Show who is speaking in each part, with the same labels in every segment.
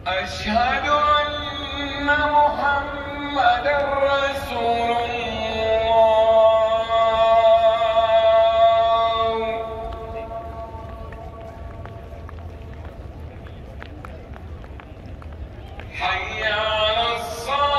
Speaker 1: أشهد أن محمدا رسول الله. حي على الصلاة.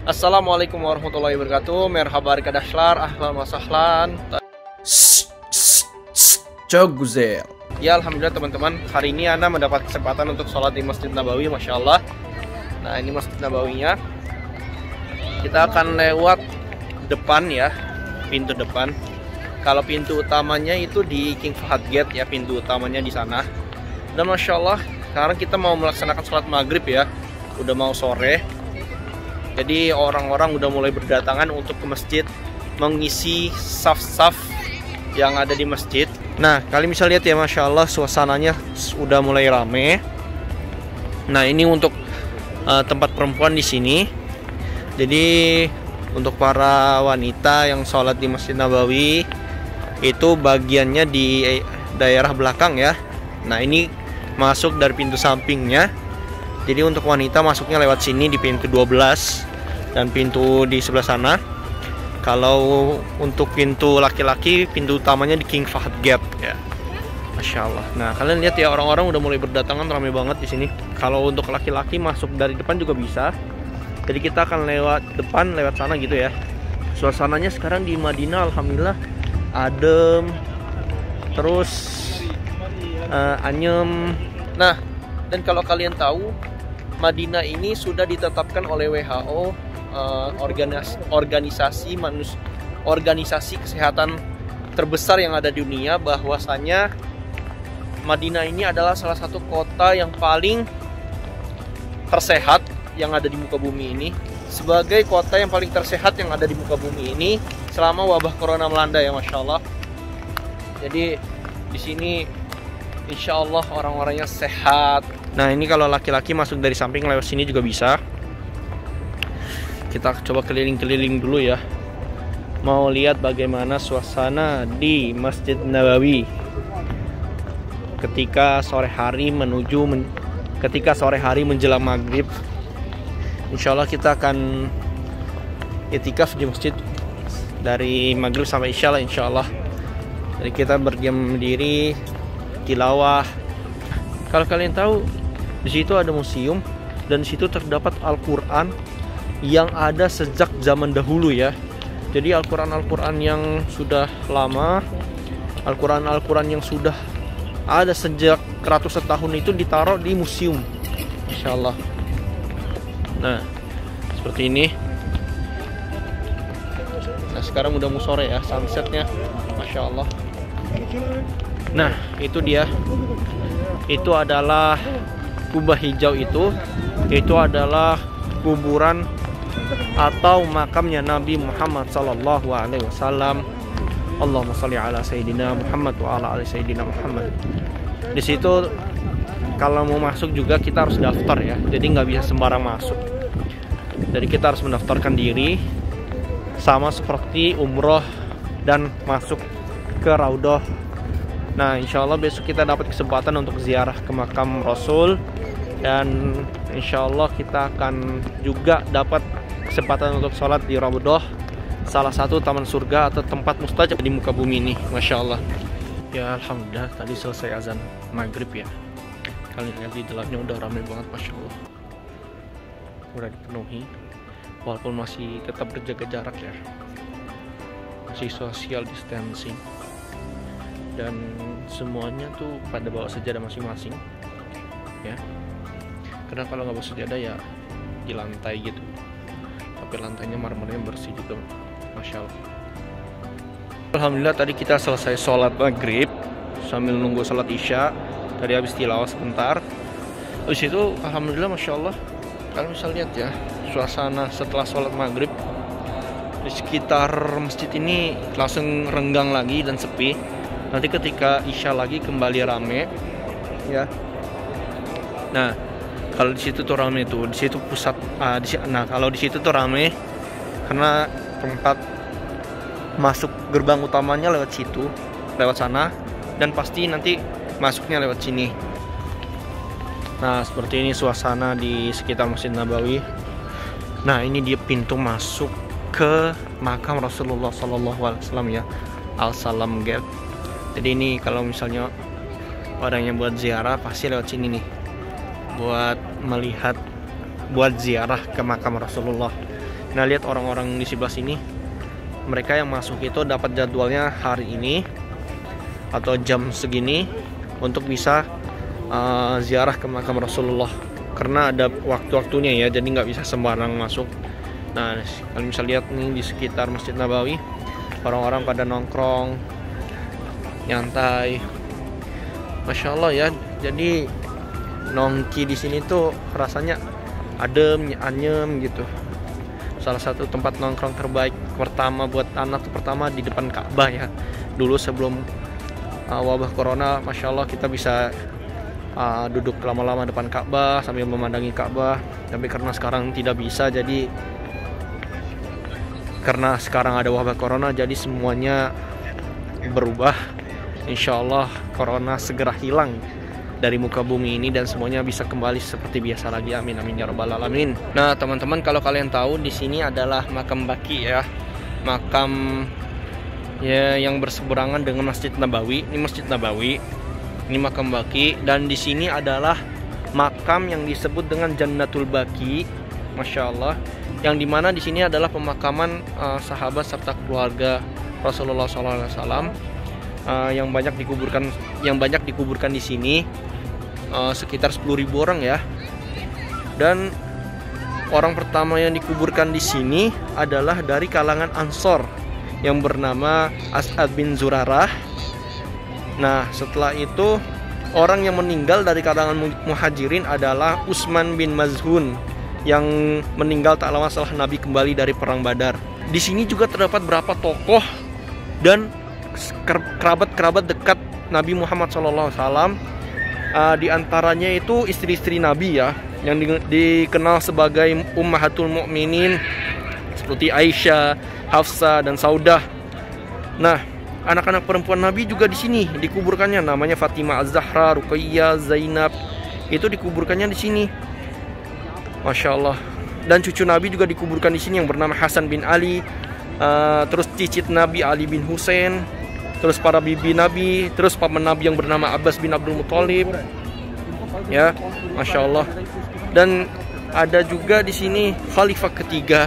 Speaker 2: Assalamualaikum warahmatullahi wabarakatuh. Merhaba kadashlar, ahlan wa sahlan. Coguzel. Ya alhamdulillah teman-teman, hari ini Anda mendapat kesempatan untuk sholat di Masjid Nabawi, Masya Allah. Nah ini Masjid Nabawinya. Kita akan lewat depan ya, pintu depan. Kalau pintu utamanya itu di King Fahad Gate ya, pintu utamanya di sana. Dan Masya Allah, sekarang kita mau melaksanakan sholat maghrib ya. Udah mau sore. Jadi orang-orang udah mulai berdatangan untuk ke masjid, mengisi saf-saf yang ada di masjid. Nah, kalian bisa lihat ya, Masya Allah, suasananya udah mulai rame. Nah, ini untuk tempat perempuan di sini. Jadi untuk para wanita yang sholat di Masjid Nabawi itu bagiannya di daerah belakang ya. Nah, ini masuk dari pintu sampingnya. Jadi untuk wanita masuknya lewat sini di pintu 12 dan pintu di sebelah sana. Kalau untuk pintu laki-laki, pintu utamanya di King Fahad Gate ya. Masya Allah. Nah kalian lihat ya, orang-orang udah mulai berdatangan, ramai banget di sini. Kalau untuk laki-laki masuk dari depan juga bisa. Jadi kita akan lewat depan, lewat sana gitu ya. Suasananya sekarang di Madinah alhamdulillah adem, terus anyem. Nah, dan kalau kalian tahu, Madinah ini sudah ditetapkan oleh WHO, organisasi kesehatan terbesar yang ada di dunia, bahwasanya Madinah ini adalah salah satu kota yang paling tersehat yang ada di muka bumi ini. Sebagai kota yang paling tersehat yang ada di muka bumi ini selama wabah corona melanda ya, Masya Allah. Jadi di sini insya Allah orang-orangnya sehat. Nah ini kalau laki-laki masuk dari samping lewat sini juga bisa. Kita coba keliling-keliling dulu ya. Mau lihat bagaimana suasana di Masjid Nabawi ketika sore hari menjelang maghrib. Insya Allah kita akan itikaf di masjid dari maghrib sampai isya lah insya Allah. Jadi kita berdiam diri, tilawah. Kalau kalian tahu, di situ ada museum dan di situ terdapat Al-Qur'an yang ada sejak zaman dahulu ya. Jadi Al-Qur'an yang sudah lama, Al-Qur'an yang sudah ada sejak ratusan tahun itu ditaruh di museum. Insyaallah. Nah, seperti ini. Nah, sekarang udah mau sore ya, sunsetnya. Masya Allah. Nah, itu dia. Itu adalah kubah hijau itu adalah kuburan atau makamnya Nabi Muhammad sallallahu alaihi wasallam. Allahumma shalli ala sayyidina Muhammad wa ala ali sayyidina Muhammad. Di situ kalau mau masuk juga kita harus daftar ya. Jadi nggak bisa sembarang masuk. Jadi kita harus mendaftarkan diri, sama seperti umroh dan masuk ke Raudhah. Nah insya Allah besok kita dapat kesempatan untuk ziarah ke makam Rasul. Dan insya Allah kita akan juga dapat kesempatan untuk sholat di Raudhah, salah satu taman surga atau tempat mustajab di muka bumi ini. Masya Allah. Ya alhamdulillah tadi selesai azan maghrib ya. Kalian lihat di dalamnya udah ramai banget, Masya Allah. Udah dipenuhi, walaupun masih tetap berjaga jarak ya, masih social distancing. Dan semuanya tuh pada bawa sejadah masing-masing ya. Karena kalau nggak bawa sejadah ya di lantai gitu, tapi lantainya marmernya bersih juga, Masya Allah. Alhamdulillah tadi kita selesai sholat maghrib sambil nunggu sholat isya. Tadi habis tilawah sebentar. Habis itu alhamdulillah Masya Allah, kalian bisa lihat ya suasana setelah sholat maghrib di sekitar masjid ini langsung renggang lagi dan sepi. Nanti ketika isya lagi kembali rame ya. Nah kalau di situ tuh rame tuh, di situ pusat. Nah kalau di situ tuh rame karena tempat masuk gerbang utamanya lewat situ, lewat sana, dan pasti nanti masuknya lewat sini. Nah, seperti ini suasana di sekitar Masjid Nabawi. Nah, ini dia pintu masuk ke makam Rasulullah SAW ya, Al-Salam Gate. Jadi ini kalau misalnya orang yang buat ziarah pasti lewat sini nih, buat ziarah ke makam Rasulullah. Nah, lihat orang-orang di sebelah sini, mereka yang masuk itu dapat jadwalnya hari ini atau jam segini untuk bisa ziarah ke makam Rasulullah, karena ada waktu-waktunya ya, jadi nggak bisa sembarang masuk. Nah, kalian bisa lihat nih di sekitar Masjid Nabawi, orang-orang pada nongkrong, nyantai, masya Allah ya. Jadi nongki di sini tuh rasanya adem, anyem gitu. Salah satu tempat nongkrong terbaik pertama buat anak tuh pertama di depan Ka'bah ya. Dulu sebelum wabah corona, masya Allah kita bisa duduk lama-lama depan Ka'bah sambil memandangi Ka'bah. Tapi karena sekarang tidak bisa, jadi karena sekarang ada wabah corona, jadi semuanya berubah. Insya Allah corona segera hilang dari muka bumi ini dan semuanya bisa kembali seperti biasa lagi. Amin amin ya rabbal alamin. Nah, teman-teman, kalau kalian tahu di sini adalah makam Baqi ya, makam ya yang berseberangan dengan Masjid Nabawi. Ini Masjid Nabawi, ini makam Baqi, dan di sini adalah makam yang disebut dengan Jannatul Baqi, masya Allah, yang dimana di sini adalah pemakaman sahabat serta keluarga Rasulullah SAW yang banyak dikuburkan di sini, sekitar 10.000 orang ya. Dan orang pertama yang dikuburkan di sini adalah dari kalangan Ansor yang bernama As'ad bin Zurarah. Nah, setelah itu orang yang meninggal dari kalangan muhajirin adalah Utsman bin Maz'un yang meninggal tak lama setelah Nabi kembali dari perang Badar. Di sini juga terdapat beberapa tokoh dan kerabat-kerabat dekat Nabi Muhammad SAW. Di antaranya itu istri-istri Nabi ya, yang dikenal sebagai Ummahatul Mukminin seperti Aisyah, Hafsah, dan Saudah. Nah, anak-anak perempuan Nabi juga di sini dikuburkannya, namanya Fatimah Az-Zahra, Ruqayyah, Zainab, itu dikuburkannya di sini. Masya Allah. Dan cucu Nabi juga dikuburkan di sini yang bernama Hasan bin Ali, terus cicit Nabi Ali bin Husain, terus para bibi Nabi, terus paman Nabi yang bernama Abbas bin Abdul Muthalib. Ya, masya Allah. Dan ada juga di sini khalifah ketiga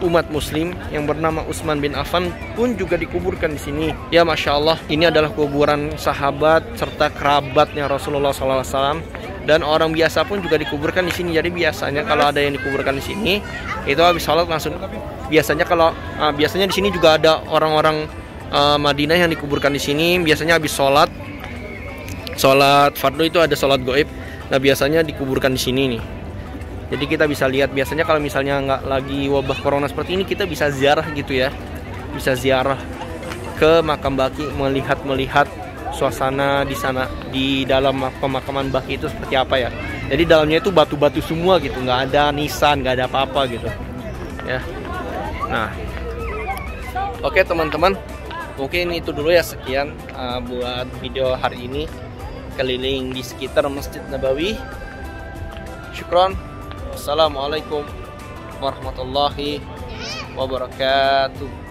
Speaker 2: umat muslim yang bernama Utsman bin Affan pun juga dikuburkan di sini. Ya, masya Allah, ini adalah kuburan sahabat serta kerabatnya Rasulullah SAW, dan orang biasa pun juga dikuburkan di sini. Jadi biasanya kalau ada yang dikuburkan di sini itu habis sholat langsung. Biasanya di sini juga ada orang-orang Madinah yang dikuburkan di sini. Biasanya habis sholat fardu itu ada sholat gaib. Nah, biasanya dikuburkan di sini nih. Jadi kita bisa lihat, biasanya kalau misalnya nggak lagi wabah corona seperti ini, kita bisa ziarah gitu ya, bisa ziarah ke makam Baqi, melihat suasana di sana, di dalam pemakaman Baqi itu seperti apa ya. Jadi dalamnya itu batu-batu semua gitu, nggak ada nisan, nggak ada apa-apa gitu ya. Nah, oke teman-teman, mungkin itu dulu ya, sekian buat video hari ini keliling di sekitar Masjid Nabawi. Syukron. Assalamualaikum warahmatullahi wabarakatuh.